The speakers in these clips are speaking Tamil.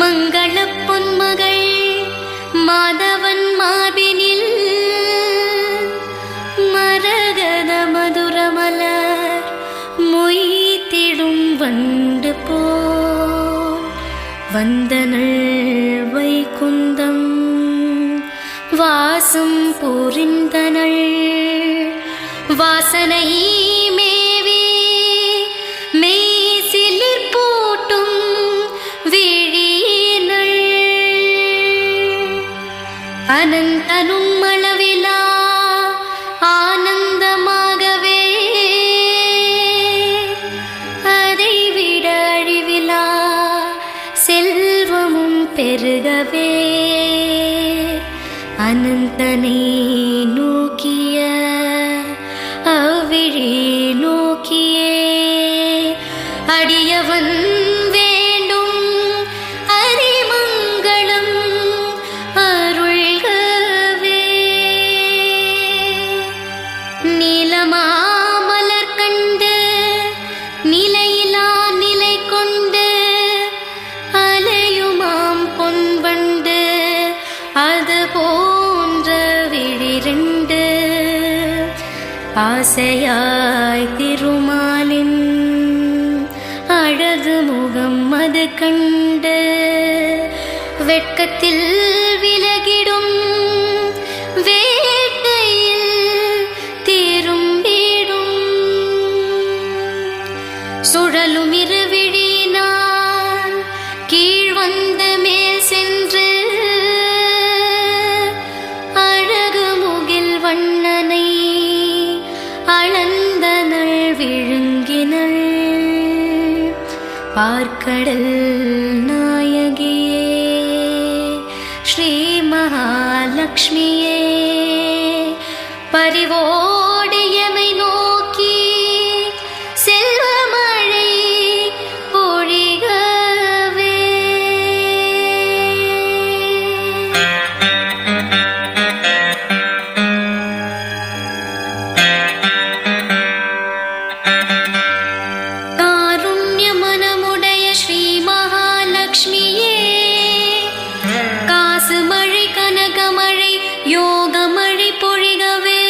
மங்கள பொன்மகள் மாதவன் மார்பினில் மரகத மதுரமலர் மொய்த்திடும் வண்டு போல் வந்தனள் வைகுந்தம் வாசம் புரிந்தனள் வாசனை மேவி மெய்சிலிர் பூட்டும் விழியினள் அனந்தனும் அளவிலா ஆனந்தமாகவே அதைவிட அழிவிலா செல்வமும் பெருகவே அனந்தனை நோக்கிய அவ்விழி நோக்கியே அடியவன் வேண்டும் அரிமங்களம் அருள்கவே நீலமாமலர் கண்டு நிலையிலா நிலை கொண்டு அலையுமாம் பொன்வண்டு அது போன்ற விழிரண்டு ஆசையாய் திருமாலின் அழகு முகம் அது கண்டு வெட்கத்தில் விலகிடும் வேட்டையில் திரும்பிடும் சுழலும் இருவிழியினால் கீழ் வந்த மேல் சென்று அழகு முகில் வண்ணனை அளந்தனள் விழுங்கினள் பார்க்கடல் நாயகியே ஸ்ரீ மகாலட்சுமியே பரிவோடு எமை நோக்கி செல்வமழை பொழிகவே காசுமழை கனகமழை யோகமழை பொழிகவே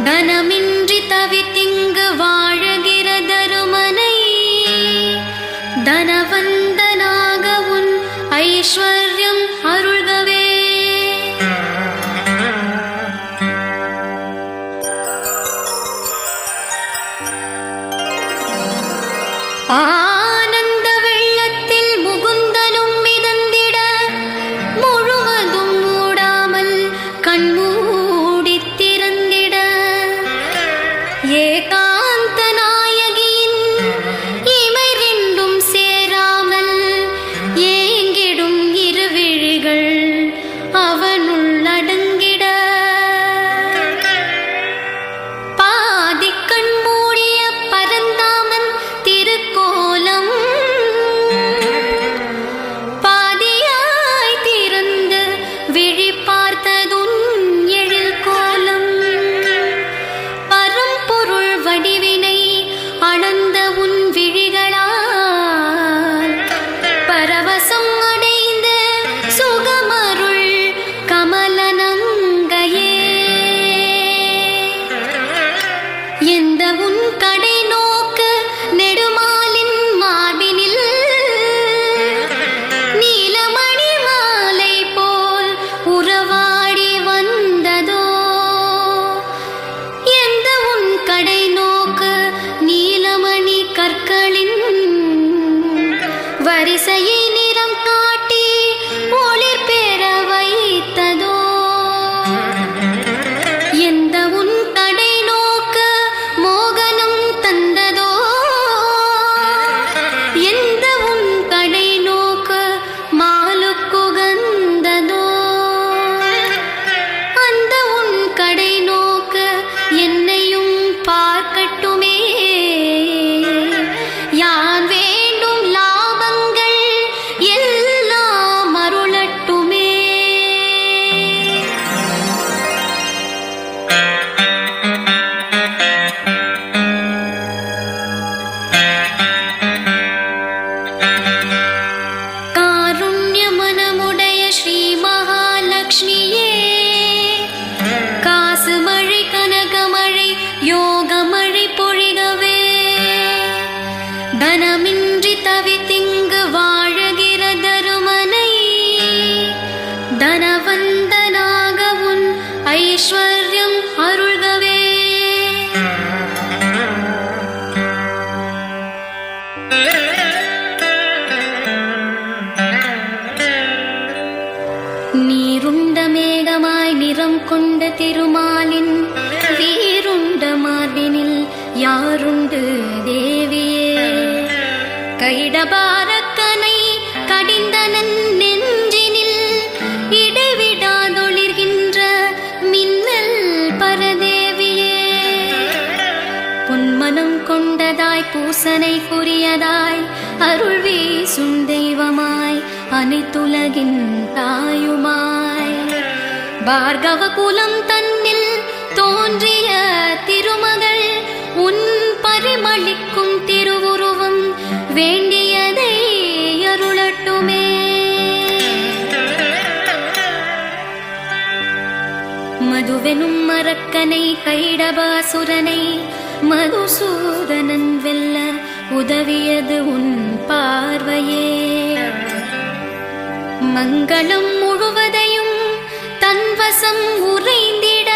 தனமின்றி தவித்திங்கு வாழுகிற தருமனை தனவந்தனாக உன் ஐஸ்வர்யம் அருள்கவே ஆனந்த வெள்ளத்தில் முகுந்தனும் மிதந்திட முழுவதும் மூடாமல் கண்மூடி திறந்திட ஏகாந்த நாயகியின் இமை ரெண்டும் சேராமல் ஏங்கிடும் இருவிழிகள் அவனுள் அடங்கிட பாதி கண் மூடிய பரந்தாமன் திருக்கோலம் பாதியாய் திறந்து விழி பார்த்ததுன் எழில் கோலம் பரம்பொருள் வடிவினை அளந்த உன் விழிகளால் பரவசம் அடைந்த சுகமருள் கமலனங்கையே எந்த உன் கடை நோக்கு நெடுமாலின் மார்பினில் நீலமணி மாலை போல் உறவாடி வந்ததோ எந்த உன் கடை நோக்கு நீலமணி கற்களின் வரிசையை நிறம் காட்டி ஒளிர் பெற வைத்ததோ எந்த உன் கடை நோக்கு மோகனம் தந்ததோ எந்த உன் கடை நோக்கு மாலுக்குகந்ததோ அந்த உன் கடை நோக்கு என்னையும் பார்க்கட்டுமே யான் வேண்டும் லாபங்கள் தனமின்றி தவித்திங்கு வாழுகிற தருமனை தனவந்தனாக உன் ஐஸ்வர்யம் அருள்கவே. நீருண்ட மேகமாய் நிறம் கொண்ட திருமாலின் வீருண்ட மார்பினில் யாருண்டு தேவியே. கைடபாரக்கனை கடிந்தனன் நெஞ்சினில் இடைவிடாதொளிர்கின்ற மின்னல் பரதேவியே. பொன்மனம் கொண்டதாய் பூசனை குறியதாய் அருள் வீசும் தெய்வமாய் அனைத்துலகின் தாயுமாய் பார்கவ குலம் தன்னில் தோன்றிய திருமகள் உன் பரிமளிக்கும் திருவுருவம் வேண்டியதை அருளட்டுமே. மதுவெனும் மரக்கனை கைடபாசுரனை மதுசூதனன் வெல்ல உதவியது உன் பார்வையே. மங்களம் முழுவதையும் தன்வசம் உறைந்திட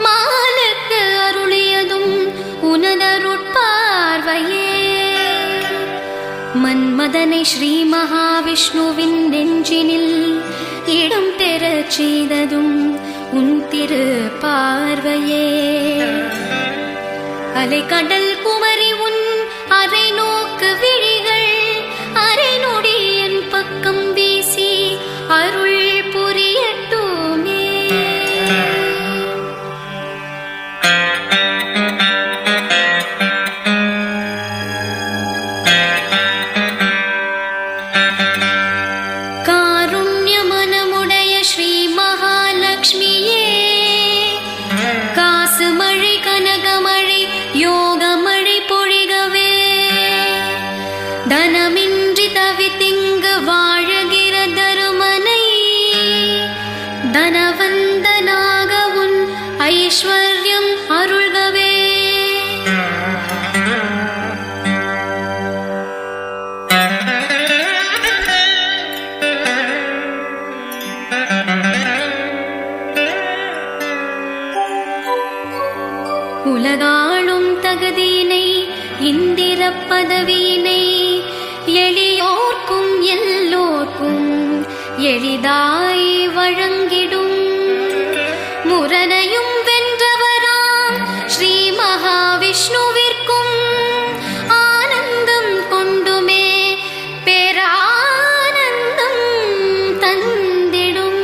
மாலுக்கு அருளியதும் உனதருட்பார்வையே. மன்மதனை ஸ்ரீ மகாவிஷ்ணுவின் நெஞ்சினில் இடம் பெறச் செய்ததும் உன் திரு பார்வையே. அலைக்கடல் குமரி உன் அரை நோக்கு விழிகள் அரை நொடி என் பக்கம் வீசி அருள் புரியட்டுமே. காருண்ய மனமுடைய ஸ்ரீ மகாலட்சுமியே, காசு மழை கனகமழை யோகமழை பொழிகவே. தனமின்றி தவித்திங்கு வாழுகிற தருமனை தனவந்தனாக உன் ஐஸ்வர்யம் அருள்கவே. உலகாளும் தகுதியினை இந்திர பதவியினை எளியோர்க்கும் எல்லோர்க்கும் எளிதாய் வழங்கிடும் முரனையும் வென்றவராம் ஸ்ரீ மகாவிஷ்ணுவிற்கும் ஆனந்தம் கொண்டுமே பேரானந்தம் தந்திடும்.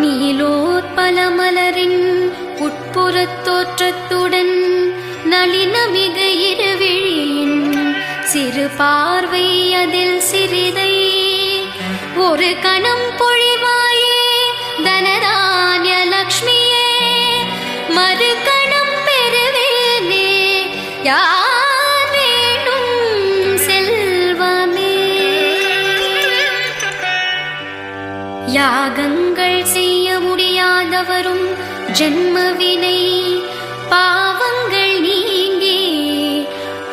நீலோத்பல மலரின் உட்புறத் தோற்றத்துடன் நளினமிக இருவிழியின் சிறு பார்வை அதில் சிறிதை ஒரு கணம் பொழிவாயே தனதான்ய லக்ஷ்மியே. மறு கணம் பெறுவேனே யார் வேணும் செல்வமே. யாகங்கள் செய்ய முடியாதவரும் ஜன்மவினை பாவங்கள் நீங்கி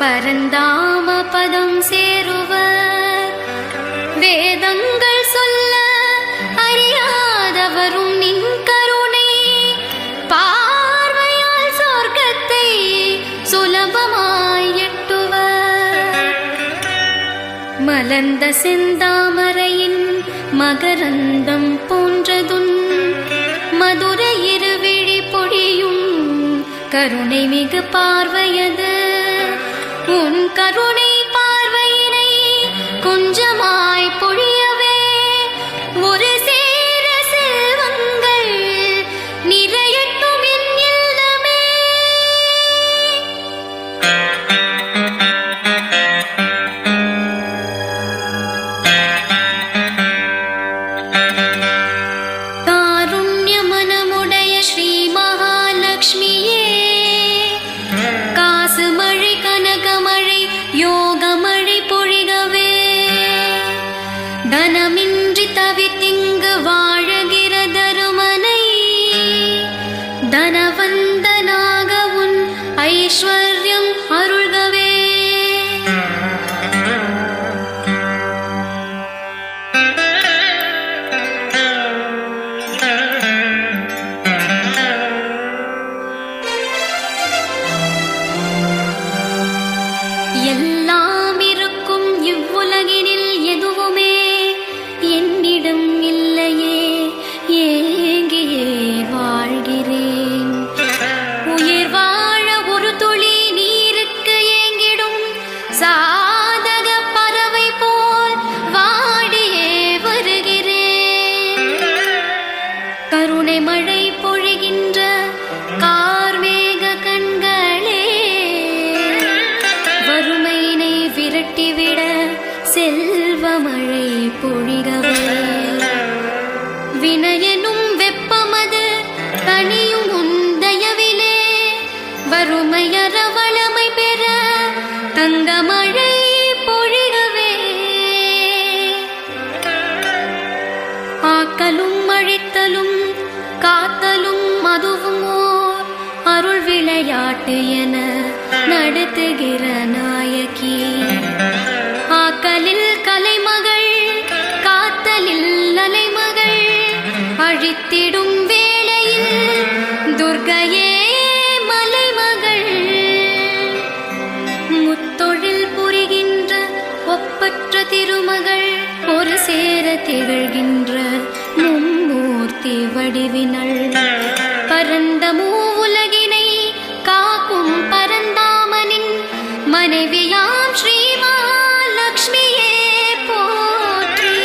பரந்தாம பதம் சேருவர். வேதங்கள் சொல்ல அறியாதவரும் நின் கருணை பார்வையால் சொர்க்கத்தை சுலபமாய் எட்டுவர். மலர்ந்த செந்தாமரையின் மகரந்தம் போன்றதுன் மதுர இருவிழி பொழியும் கருணை மிகு பார்வையது. உன் கருணை பார்வையினை கொஞ்சமாய் பொழியவே ஒரு சேர செல்வங்கள் நிறையட்டும் என் இல்லமே. காருண்ய மனமுடைய ஸ்ரீ மகாலட்சுமியே, காசு மழை கனகமழை யோக சாதக பறவை போல் வாடியே வருகிறேன். கருணை மழை பொழிகின்ற கார்மேக கண்களே, வறுமையினை விரட்டிவிட செல்வ மழை பொழிகவே. வினயனும் வெப்பமது தனியும் உந்தயவிலே, வறுமையற வளமை பெற தங்க மழை பொழிகவே. ஆக்கலும் அழித்தலும் காத்தலும் அதுவும் ஓர் அருள் விளையாட்டு என நடத்துகிற நாயகி. ஆக்கலில் கலைமகள், காத்தலில் அலைமகள், அழித்திடும் வேளையில் துர்க்கையே மலைமகள். முத்தொழில் புரிகின்ற ஒப்பற்ற திருமகள், ஒரு சேர திகழ்கின்ற மும்மூர்த்தி வடிவினள். பரந்த மூவுலகினை காக்கும் பரந்தாமனின் மனைவியாம் ஸ்ரீ மகாலட்சுமியே போற்றி.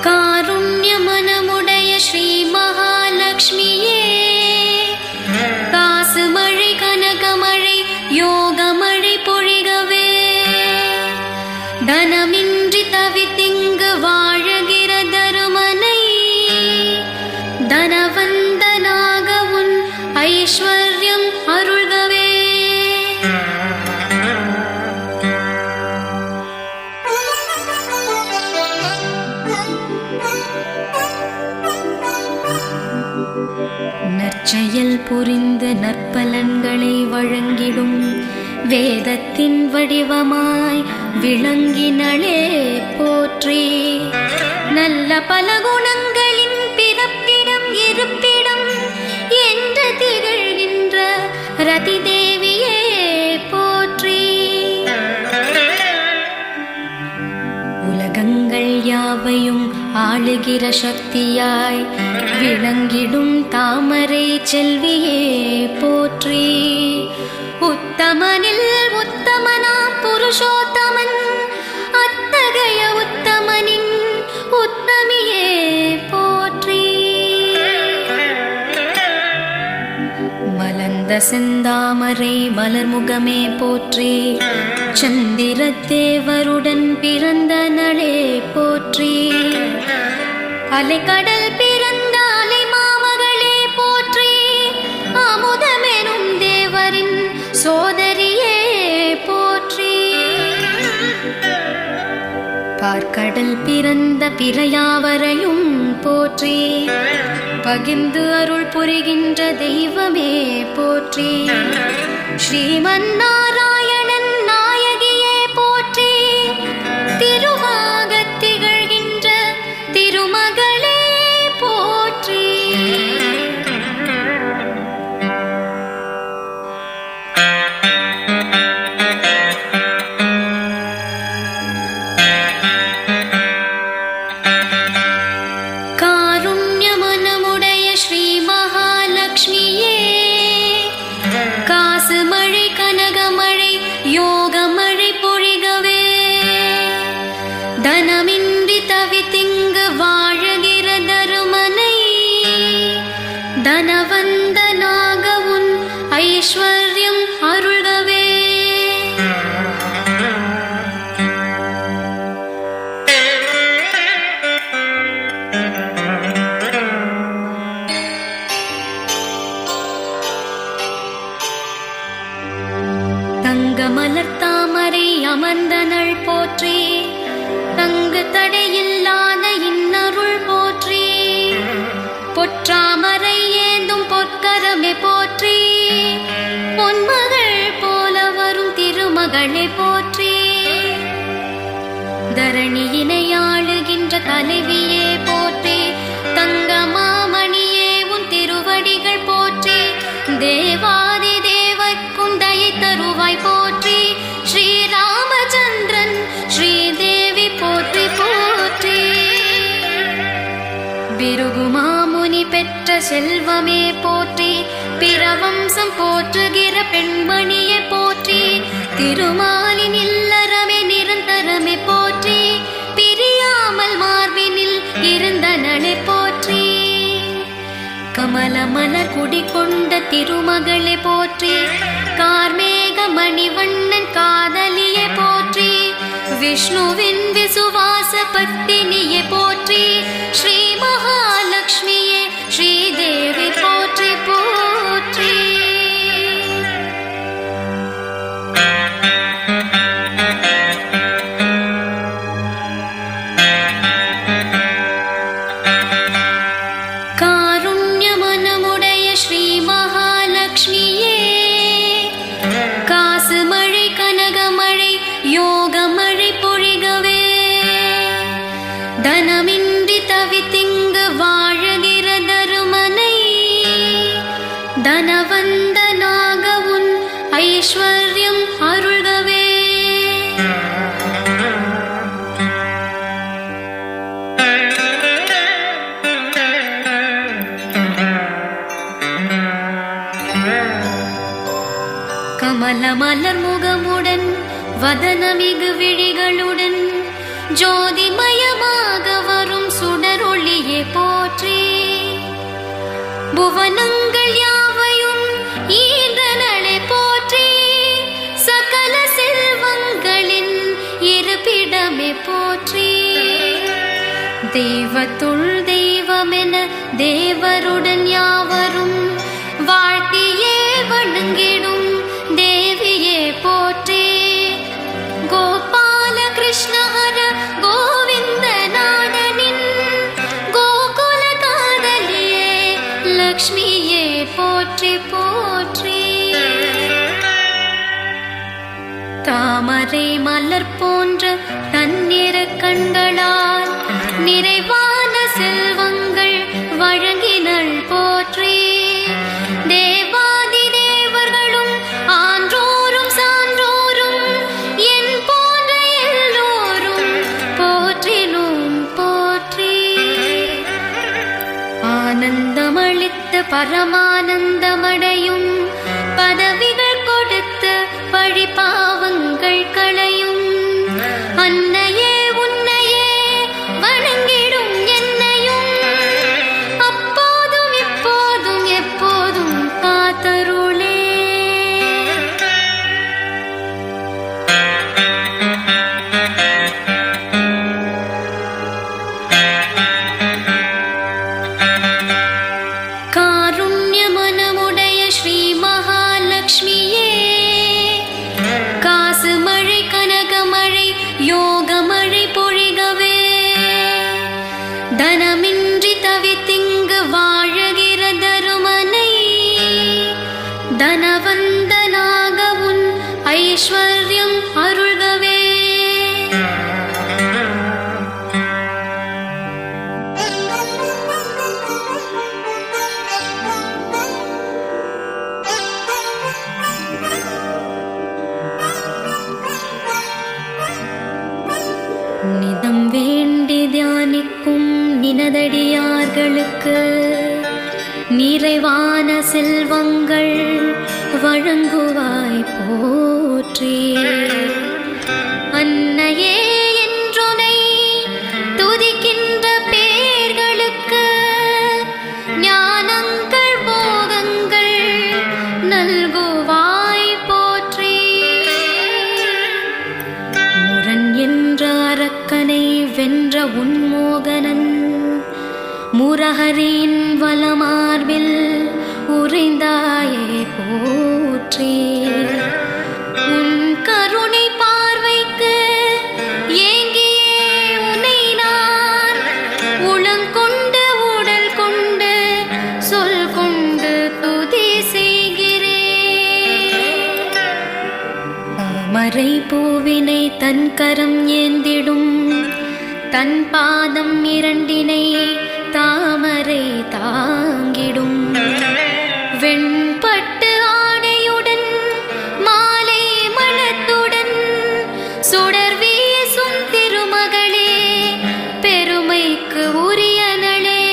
காருண்ய மனமுடைய ஸ்ரீ மகாலட்சுமியே, காசு மழை கனகமழை யோகமழை பொழிகவே. தனமின்றி தவித்திங்கு வாழுகிற தருமனை, தனவந்தனாக உன் ஐஸ்வர்யம் அருள்கவே. நற்செயல் புரிந்து நற்பலன்களை வழங்கிடும் வேதத்தின் வடிவமாய் விளங்கினளே போற்றி. நல்ல பல குணங்களின் பிறப்பிடம் இருப்பிடம் என்று திகழ்கின்ற ரதி தேவியே போற்றி. உலகங்கள் யாவையும் ஆளுகிற சக்தியாய் விளங்கிடும் தாமரை செல்வியே போற்றி. உத்தமனில் உத்தமனாம் புருஷோத்தமன், அத்தகைய உத்தமனின் உத்தமியே போற்றி. மலர்ந்த செந்தாமரை மலர்முகமே போற்றி. சந்திரத்தேவருடன் பிறந்த நளே போற்றி. அலைக்கடல் பிறந்த அலை மாமகளே போற்றி. அமுதமெனும் தேவரின் சோதரியே போற்றி. பார்க்கடல் பிறந்த பிறையாவரையும் போற்றி. பகிர்ந்து அருள் புரிகின்ற தெய்வமே போற்றி. ஸ்ரீமன்னாராயணன் நாயகியே போற்றி. திருவாகத் திகழ்கின்ற திருமகளே போற்றி. காருண்ய மனமுடைய ஸ்ரீ மகாலட்சுமியே, காசு மழை கனகமழை யோகமழை பொழிகவே. தனமின்றி தவித்திங்கு வாழுகிற தருமனை, தனவந்தனாக உன் ஐஸ்வர்யம் அருள்கவே. தங்க மலர் தாமரை அமர்ந்தனள் போற்றி. தங்கு தடையில்லாத இன்னருள் போற்றி. பொற்றாமரை ஏந்தும் பொற்கரமே போற்றி. பொன்மகள் போல வரும் திருமகளே போற்றி. தரணியினை ஆளுகின்ற தலைவியே போற்றி. தங்க மாமணியே உன் திருவடிகள் போற்றி. தேவாதி தேவர்க்கும் தயை தருவாய் போற்றி. ஸ்ரீராமச்சந்திரன் ஸ்ரீதேவி போற்றி போற்றி. பிருகுமாமுனி பெற்ற செல்வமே போற்றி, பிரவம்சம் போற்றுகிற பெண்மணியே போற்றி, திருமாலின் இல்லறமே நிரந்தரமே போற்றி, பிரியாமல் மார்பினில் இருந்தனளே போற்றி, கமலமலர் குடிகொண்ட திருமகளே போற்றி, கார்மேக மணிவண்ணன் காதலியே போற்றி, விஷ்ணுவின் விசுவாச பத்தினியே போற்றி, ஸ்ரீ மகாலட்சுமியே ஸ்ரீதேவி போற்றி போற்றி. காருண்யமனமுடைய ஸ்ரீ மகாலட்சுமியே, காசு மழை கனகமழை யோகமழை பொழிகவே, தனமின்றி தவித்திங்கு வாழுகிற தருமனை, தனவந்தனாக உன் ஐஸ்வர்யம் அருள்கவே. கமல மலர் முகமுடன் வதனமிகு விழிகளுடன் ஜோதிமயமாக வரும் சுடரொளியே போற்றி, புவனங்கள் யாவையும் ஈந்தனளே போற்றி, சகல செல்வங்களின் இருப்பிடமே போற்றி, தெய்வத்துள் தெய்வமென தேவருடன் யாவரும் வாழ்த்தியே வணங்கிடும் தேவியே போற்றி, கோபால கிருஷ்ண ஹர கோவிந்த நாதனின் கோகுல காதலியே லக்ஷ்மியே போற்றி போற்றி. தாமரை மலர் போன்ற தன்னிற கண்களால் நிறைவான செல்வங்கள் வழங்கினள் போற்றி, தேவாதி தேவர்களும் ஆன்றோரும் சான்றோரும் என் போன்ற எல்லோரும் போற்றினும் போற்றி, ஆனந்தமளித்து பரமானந்தமடையும் பதவிகள் கொடுத்து பழிபாவங்கள் களையும் அன்னையே உன்னையே வணங்கிடும் என்னையும் அப்போதும் இப்போதும் எப்போதும் காத்தருளே. காருண்யமனமுடைய ஸ்ரீ மகாலட்சுமியே, காசு மழை கனகமழை யோகமழை பொழிகவே, தனமின்றி தவித்திங்கு வாழுகிற தருமனை, தனவந்தனாக உன் ஐஸ்வர்யம் அருள்கவே. நிதம் வேண்டி தியானிக்கும் நினதடியார்களுக்கு நிறைவான செல்வங்கள் வழங்குவாய் போற்றி, அன்னையே என்றுனை துதிக்கின்ற பேர்களுக்கு ஞானங்கள் போகங்கள் நல்குவாய் போற்றி, முரண் என்ற அரக்கனை வென்ற உன்மோகனன் முரஹரின் வலமார்பில் உறைந்தாயே போற்றி, உன் கருணை பார்வைக்கு ஏங்கியே உனை நான் உளங்கொண்டு உடல் கொண்டு சொல் கொண்டு துதி செய்கிறேன், தாமரை பூவினை தன் கரம் ஏந்திடும் தன் பாதம் இரண்டினை தாமரை தாங்கிடும், வெண்பட்டு ஆடையுடன் மாலை மணத்துடன் சுடர் வீசும் திருமகளே பெருமைக்கு உரியனளே,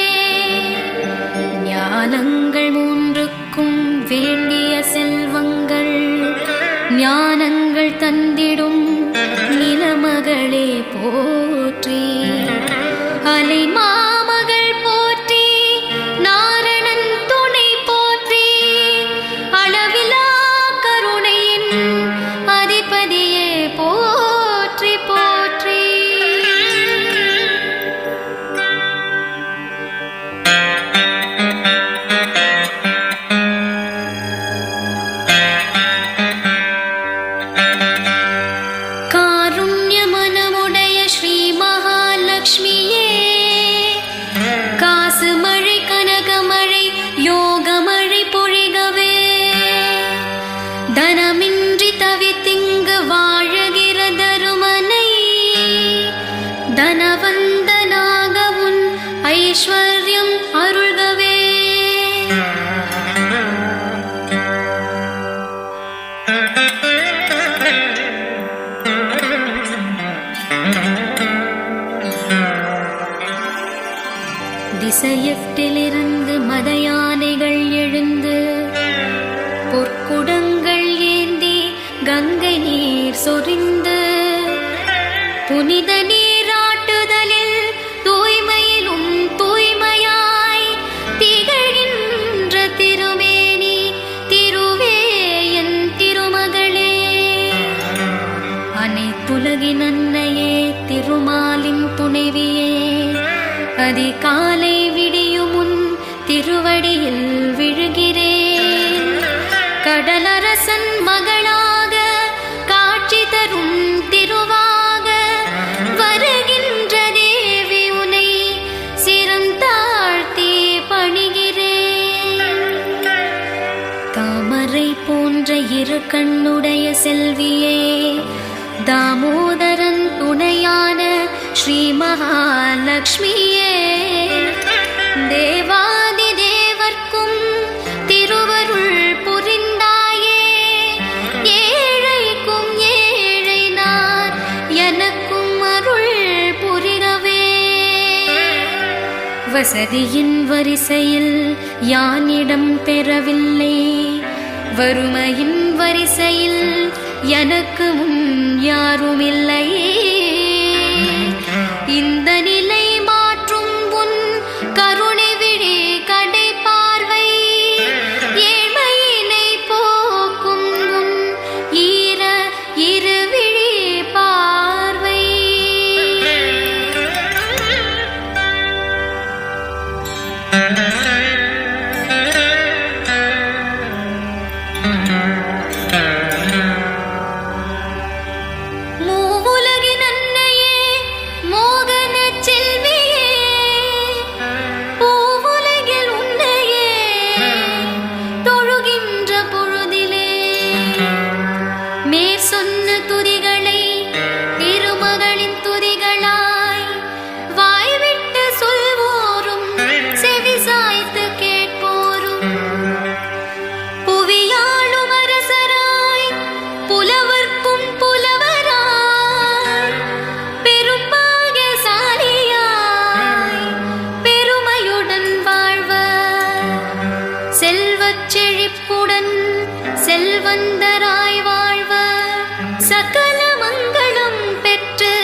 அலை மாமகள் போற்றி, நாரணன் துணை போற்றி, அளவிலா கருணையின் அதிபதியே போற்றி போற்றி. காருண்ய மனமுடைய ஸ்ரீ மகாலட்சுமியே, காசு மழை கனகமழை யோகமழை பொழிகவே, தனமின்றி தவித்திங்கு வாழுகிற தருமனை, தனவந்தனாக உன் ஐஸ்வர்யம் அருள்கவே. திசையெட்டிலிருந்து மத யானைகள் எழுந்து, பொற்குடங்கள் ஏந்தி கங்கை நீர் சொரிந்து, புனித நீராட்டுதலில் தூய்மையிலும் தூய்மையாய் திகழ்கின்ற திருமேனி திருவே என் திருமகளே. அனைத்துலகின் அன்னையே, திருமாலின் துணைவியே, அதிகாலை விடியும் முன் திருவடியில் விழுகிறேன். கடலரசன் மகளாக காட்சி தரும் திருவாக வருகின்ற தேவி உனை சிரம் தாழ்த்தி பணிகிறேன். தாமரை போன்ற இரு கண்ணுடைய செல்வியே, தாமோதரன் துணையான ஸ்ரீ மகாலட்சுமியே, தேவாதி தேவர்க்கும் திருவருள் புரிந்தாயே, ஏழைக்கும் ஏழை நான் எனக்கும் அருள் புரிகவே. வசதியின் வரிசையில் யானிடம் பெறவில்லை, வறுமையின் வரிசையில் எனக்கு முன் யாருமில்லையே. இந்த நிலை மாற்றும் உன் கருணை விழி கடை பார்வை, ஏழ்மையினை போக்கும் உன் ஈர இருவிழி பார்வை. மூவுலகின் அன்னையே, மோகன செல்வியே, பூவுலகில் உன்னையே தொழுகின்ற பொழுதிலே, மேற் சொன்ன துதிகளை திருமகளின் துதிகளாய் வாய்விட்டு சொல்வோரும் செவி சாய்த்து கேட்போரும், புவியாளும் அரசராய் புலவர்க்கும் புலவராய், பெரும்பாகியசாலியாய் பெருமையுடன் வாழ்வர், செல்வச் செழிப்புடன் செல்வந்தராய் வாழ்வர், சகல மங்களம் பெற்று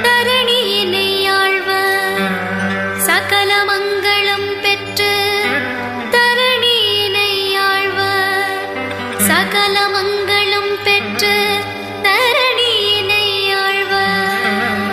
தரணியினை ஆழ்வர், சகல மங்களம் பெற்று தரணியினை ஆழ்வர், சகல மங்களம் பெற்று தரணியினை ஆழ்வர்.